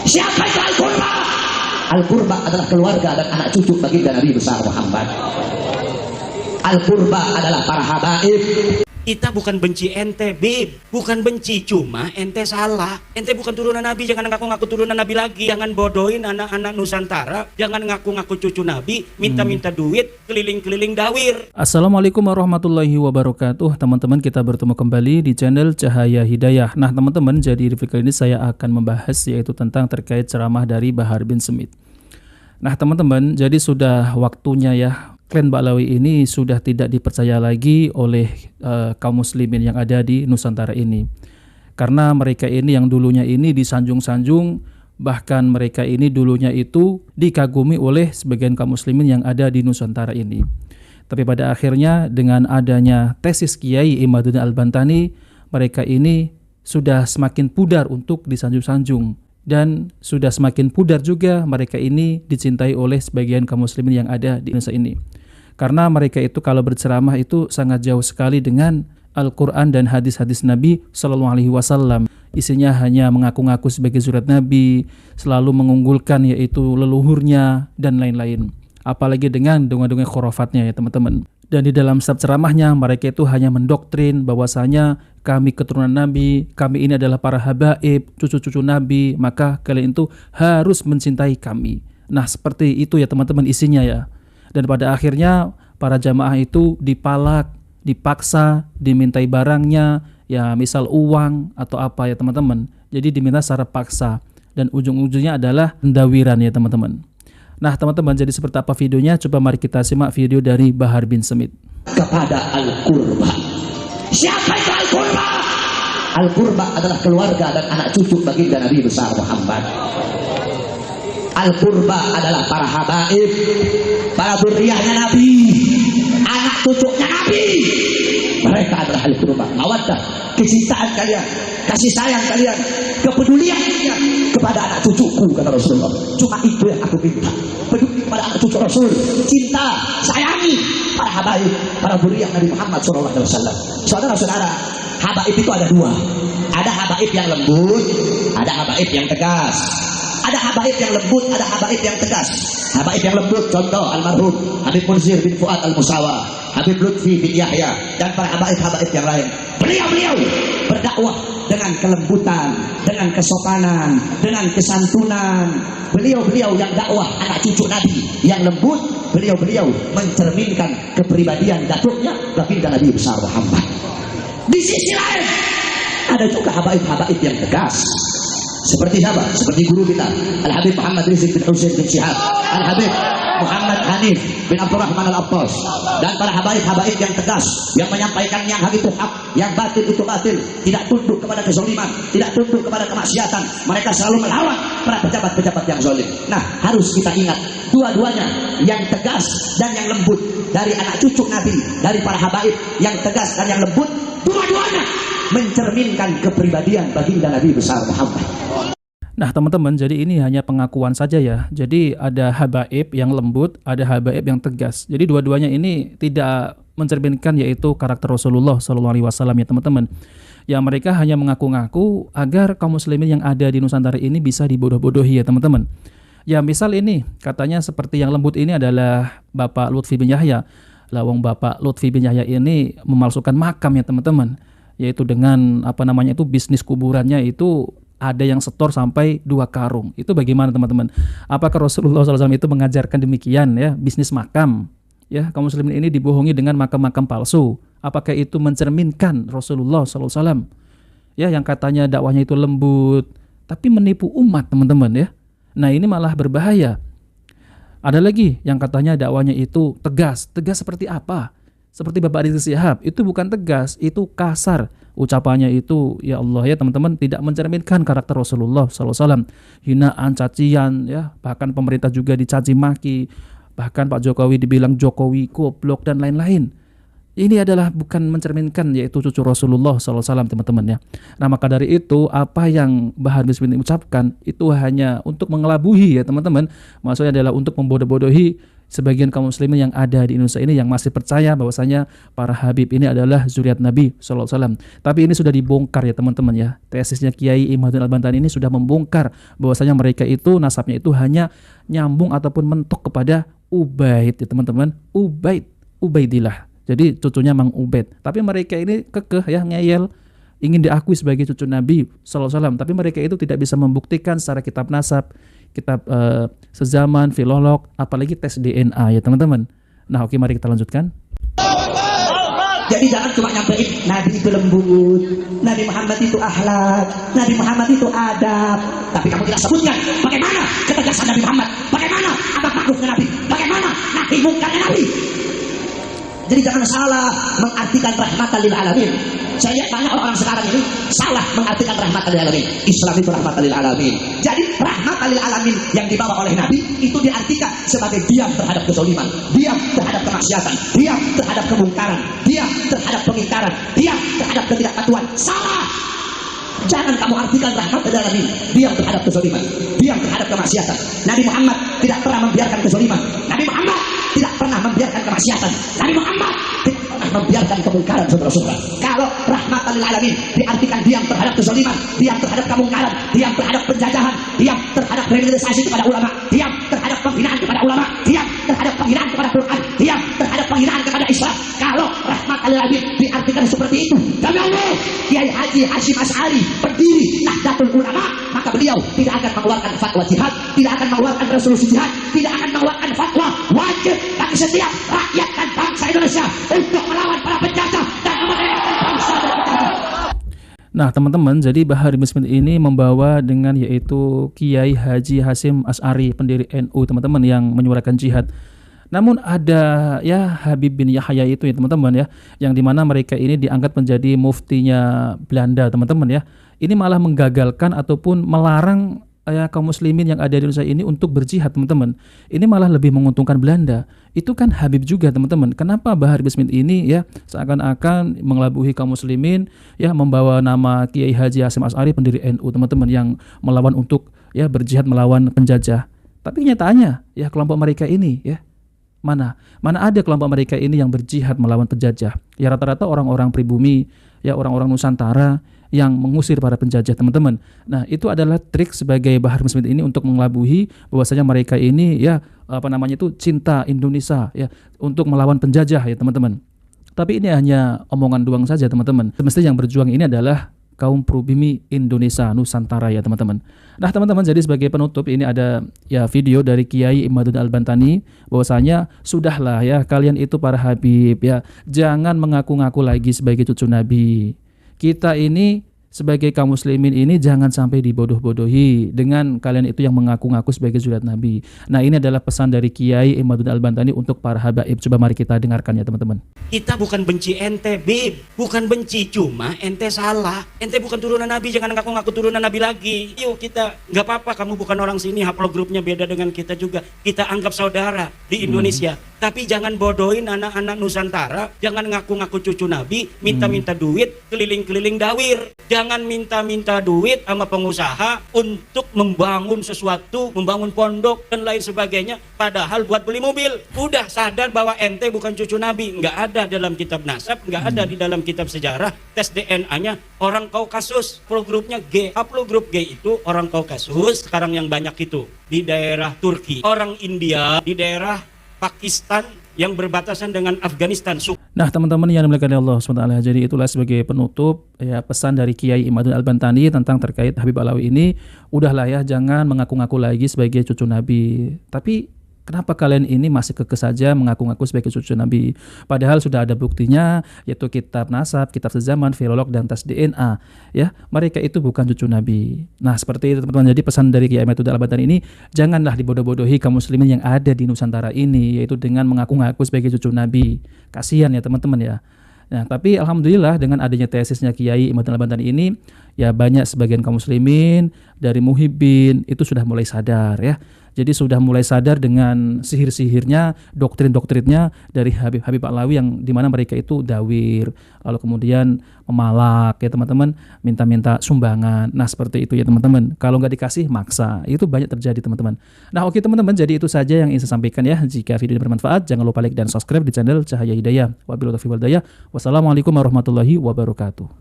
Siapa itu Al-Qurba? Al-Qurba adalah keluarga dan anak cucu baginda Nabi besar Muhammad. Al-Qurba adalah para habaib. Kita bukan benci ente, Bib. Bukan benci, cuma ente salah. Ente bukan turunan Nabi, jangan ngaku-ngaku turunan Nabi lagi. Jangan bodohin anak-anak Nusantara. Jangan ngaku-ngaku cucu Nabi, minta-minta duit, keliling-keliling dawir. Assalamualaikum warahmatullahi wabarakatuh. Teman-teman, kita bertemu kembali di channel Cahaya Hidayah. Nah teman-teman, jadi di video kali ini saya akan membahas yaitu tentang terkait ceramah dari Bahar bin Smith. Nah teman-teman, jadi sudah waktunya ya, klan Ba'lawi ini sudah tidak dipercaya lagi oleh kaum muslimin yang ada di Nusantara ini. Karena mereka ini yang dulunya ini disanjung-sanjung, bahkan mereka ini dulunya itu dikagumi oleh sebagian kaum muslimin yang ada di Nusantara ini. Tapi pada akhirnya dengan adanya tesis Kiai Imaduddin Al-Bantani, mereka ini sudah semakin pudar untuk disanjung-sanjung. Dan sudah semakin pudar juga mereka ini dicintai oleh sebagian kaum muslimin yang ada di Indonesia ini. Karena mereka itu kalau berceramah itu sangat jauh sekali dengan Al-Quran dan hadis-hadis Nabi SAW. Isinya hanya mengaku-ngaku sebagai surat Nabi, selalu mengunggulkan yaitu leluhurnya dan lain-lain. Apalagi dengan dongeng-dongeng khurafatnya ya teman-teman. Dan di dalam setiap ceramahnya mereka itu hanya mendoktrin bahwasanya kami keturunan Nabi, kami ini adalah para habaib, cucu-cucu Nabi, maka kalian itu harus mencintai kami. Nah seperti itu ya teman-teman isinya ya. Dan pada akhirnya para jamaah itu dipalak, dipaksa, dimintai barangnya, ya misal uang atau apa ya teman-teman. Jadi diminta secara paksa dan ujung-ujungnya adalah pendawiran ya teman-teman. Nah teman-teman, jadi seperti apa videonya? Coba mari kita simak video dari Bahar bin Smith. Kepada Al-Qurba. Siapa itu Al-Qurba? Al-Qurba adalah keluarga dan anak cucu baginda Nabi besar Muhammad. Al-Qurba adalah para habaib, para dzurriyyahnya Nabi, anak cucunya Nabi. Mereka adalah Al-Qurba. Mawaddah, kecintaan kalian, kasih sayang kalian, kepedulian kalian kepada anak cucuku, kata Rasulullah. Cuma itu yang aku minta. Peduli kepada anak cucu Rasul, cinta, sayangi para habaib, para dzurriyyah Nabi Muhammad SAW. Saudara-saudara, habaib itu ada dua. Ada habaib yang lembut, ada habaib yang tegas. Ada habaib yang lembut, ada habaib yang tegas. Habaib yang lembut contoh almarhum Habib Munzir bin Fuad Al-Musawa, Habib Lutfi bin Yahya, dan para habaib-habaib yang lain. Beliau berdakwah dengan kelembutan, dengan kesopanan, dengan kesantunan. Beliau yang dakwah anak cucu Nabi yang lembut. Beliau mencerminkan kepribadian datuknya baginda Nabi besar Muhammad. Di sisi lain ada juga habaib-habaib yang tegas. Seperti siapa? Seperti guru kita Al-Habib Muhammad Rizq bin Husain bin Syihab, Al-Habib Muhammad Hanif bin Abdurrahman Al-Abbas, dan para habaib-habaib yang tegas, yang menyampaikan yang hak itu hak, yang batil itu batil, tidak tunduk kepada kezaliman, tidak tunduk kepada kemaksiatan. Mereka selalu melawan para pejabat-pejabat yang zalim. Nah, harus kita ingat dua-duanya, yang tegas dan yang lembut, dari anak cucu Nabi, dari para habaib yang tegas dan yang lembut, dua-duanya mencerminkan kepribadian baginda Nabi besar Muhammad. Nah teman-teman, jadi ini hanya pengakuan saja ya. Jadi ada habaib yang lembut, ada habaib yang tegas. Jadi dua-duanya ini tidak mencerminkan yaitu karakter Rasulullah SAW ya teman-teman. Ya mereka hanya mengaku-ngaku agar kaum muslimin yang ada di Nusantara ini bisa dibodoh-bodohi ya teman-teman. Ya misal ini katanya seperti yang lembut ini adalah Bapak Lutfi bin Yahya. Lawang Bapak Lutfi bin Yahya ini memalsukan makam ya teman-teman. Yaitu dengan itu bisnis kuburannya itu ada yang setor sampai 2 karung. Itu bagaimana teman-teman? Apakah Rasulullah SAW itu mengajarkan demikian ya, bisnis makam? Ya, kaum muslimin ini dibohongi dengan makam-makam palsu. Apakah itu mencerminkan Rasulullah SAW? Ya, yang katanya dakwahnya itu lembut, tapi menipu umat teman-teman ya. Nah ini malah berbahaya. Ada lagi yang katanya dakwahnya itu tegas. Tegas seperti apa? Seperti Bapak Rizik Syihab, itu bukan tegas, itu kasar. Ucapannya itu, ya Allah ya teman-teman, tidak mencerminkan karakter Rasulullah SAW. Hinaan, cacian, ya bahkan pemerintah juga dicaci maki, bahkan Pak Jokowi dibilang Jokowi goblok dan lain-lain. Ini adalah bukan mencerminkan yaitu cucu Rasulullah SAW teman-teman ya. Nah maka dari itu apa yang Bahar bin Smith ucapkan itu hanya untuk mengelabuhi ya teman-teman. Maksudnya adalah untuk membodoh-bodohi sebagian kaum muslimin yang ada di Indonesia ini yang masih percaya bahwasanya para habib ini adalah zuriat Nabi sallallahu alaihi wasallam. Tapi ini sudah dibongkar ya teman-teman ya. Tesisnya Kiai Imaduddin Al-Bantani ini sudah membongkar bahwasanya mereka itu nasabnya itu hanya nyambung ataupun mentok kepada Ubaid ya teman-teman. Ubaidillah. Jadi cucunya Mang Ubaid. Tapi mereka ini kekeh ya, ngeyel, ingin diakui sebagai cucu Nabi sallallahu alaihi wasallam. Tapi mereka itu tidak bisa membuktikan secara kitab nasab, kitab sezaman, filolog, apalagi tes DNA ya teman-teman. Nah oke, mari kita lanjutkan. Jadi jangan cuma nyampein Nabi itu lembut, Nabi Muhammad itu akhlak, Nabi Muhammad itu adab, tapi kamu tidak sebutkan bagaimana ketegasan Nabi Muhammad, bagaimana adab makhluknya Nabi, bagaimana nahi mungkarnya Nabi. Jadi jangan salah mengartikan rahmatan lil alamin. Saya lihat banyak orang-orang sekarang ini salah mengartikan rahmatan lil alamin. Islam itu rahmatan lil alamin. Jadi rahmatan lil alamin yang dibawa oleh Nabi itu diartikan sebagai diam terhadap kezaliman, diam terhadap kemaksiatan, diam terhadap kemungkaran, diam terhadap pengingkaran, diam terhadap ketidakpatuhan. Salah. Jangan kamu artikan rahmat lil alamin diam terhadap kezaliman, diam terhadap kemaksiatan. Nabi Muhammad tidak pernah membiarkan kezaliman. Nabi Muhammad tidak pernah membiarkan kemaksiatan. Nabi Muhammad tidak pernah membiarkan kemungkaran, saudara-saudara. Kalau rahmatan lil alamin diartikan diam terhadap kezaliman, diam terhadap kemungkaran, diam terhadap penjajahan, diam terhadap kriminalisasi kepada ulama, diam terhadap penghinaan kepada ulama, diam terhadap penghinaan kepada Quran, diam terhadap penghinaan kepada Islam. Kalau rahmatan lil alamin diartikan seperti itu, demi Allah, Kiai Haji Hasyim Asy'ari, pendiri Nahdlatul Ulama, maka beliau tidak akan mengeluarkan fatwa jihad, tidak akan mengeluarkan resolusi jihad, tidak akan mengeluarkan fatwa wajib bagi setiap rakyat dan bangsa Indonesia untuk melawan para penjajah dan memerdekakan bangsa dan negara. Nah teman-teman, jadi Bahar bin Smith ini membawa dengan yaitu Kiai Haji Hasyim Asy'ari, pendiri NU teman-teman, yang menyuarakan jihad. Namun ada ya Habib bin Yahya itu ya teman-teman ya, yang dimana mereka ini diangkat menjadi muftinya Belanda teman-teman ya. Ini malah menggagalkan ataupun melarang ya kaum muslimin yang ada di Indonesia ini untuk berjihad teman-teman. Ini malah lebih menguntungkan Belanda. Itu kan Habib juga teman-teman. Kenapa Bahar bin Smith ini ya seakan-akan mengelabuhi kaum muslimin ya, membawa nama Kiai Haji Hasyim Asy'ari pendiri NU teman-teman, yang melawan untuk ya berjihad melawan penjajah. Tapi kenyataannya ya kelompok mereka ini ya Mana ada kelompok mereka ini yang berjihad melawan penjajah? Ya rata-rata orang-orang pribumi, ya orang-orang Nusantara yang mengusir para penjajah teman-teman. Nah itu adalah trik sebagai Bahar bin Smith ini untuk mengelabuhi bahwasanya mereka ini ya cinta Indonesia ya, untuk melawan penjajah ya teman-teman. Tapi ini hanya omongan doang saja teman-teman. Semestinya yang berjuang ini adalah kaum pribumi Indonesia Nusantara ya teman-teman. Nah teman-teman, jadi sebagai penutup ini ada ya video dari Kiai Imaduddin Al-Bantani bahwasanya sudahlah ya kalian itu para habib ya, jangan mengaku-ngaku lagi sebagai cucu Nabi. Kita ini sebagai kaum muslimin ini jangan sampai dibodoh-bodohi dengan kalian itu yang mengaku-ngaku sebagai zuriat Nabi. Nah ini adalah pesan dari Kiai Imaduddin Al-Bantani untuk para habaib. Coba mari kita dengarkan ya teman-teman. Kita bukan benci ente, Bib. Bukan benci, cuma ente salah. Ente bukan turunan Nabi, jangan ngaku-ngaku turunan Nabi lagi. Yuk kita, nggak apa-apa kamu bukan orang sini, haplogrupnya beda dengan kita juga. Kita anggap saudara di Indonesia. Tapi jangan bodohin anak-anak Nusantara, jangan ngaku-ngaku cucu Nabi, minta-minta duit, keliling-keliling dawir. Jangan minta-minta duit sama pengusaha untuk membangun sesuatu, membangun pondok dan lain sebagainya, padahal buat beli mobil. Udah sadar bahwa ente bukan cucu Nabi, nggak ada dalam kitab nasab, nggak ada di dalam kitab sejarah. Tes DNA-nya orang Kaukasus, haplogrupnya G. Haplogrup G itu orang Kaukasus, sekarang yang banyak itu di daerah Turki. Orang India di daerah Pakistan yang berbatasan dengan Afghanistan. Nah teman-teman yang dimuliakan Allah SWT, jadi itulah sebagai penutup ya pesan dari Kiai Imaduddin Al-Bantani tentang terkait Habib Alawi ini. Udahlah ya, jangan mengaku-ngaku lagi sebagai cucu Nabi. Tapi kenapa kalian ini masih kekeh saja mengaku-ngaku sebagai cucu Nabi? Padahal sudah ada buktinya, yaitu kitab nasab, kitab sezaman, filolog, dan tes DNA. Ya, mereka itu bukan cucu Nabi. Nah, seperti itu teman-teman. Jadi pesan dari Kiai Imaduddin Al-Bantani ini, janganlah dibodoh-bodohi kaum muslimin yang ada di Nusantara ini, yaitu dengan mengaku-ngaku sebagai cucu Nabi. Kasihan ya teman-teman ya. Nah, tapi alhamdulillah dengan adanya tesisnya Kiai Imaduddin Al-Bantani ini, ya banyak sebagian kaum muslimin dari muhibbin itu sudah mulai sadar ya. Jadi sudah mulai sadar dengan sihir-sihirnya, doktrin-doktrinnya dari Habib Alawi yang dimana mereka itu dawir, lalu kemudian memalak ya teman-teman, minta-minta sumbangan. Nah seperti itu ya teman-teman. Kalau nggak dikasih maksa, itu banyak terjadi teman-teman. Nah oke teman-teman, jadi itu saja yang ingin saya sampaikan ya. Jika video ini bermanfaat, jangan lupa like dan subscribe di channel Cahaya Hidayah. Wabillahi taufiq wal hidayah. Wassalamualaikum warahmatullahi wabarakatuh.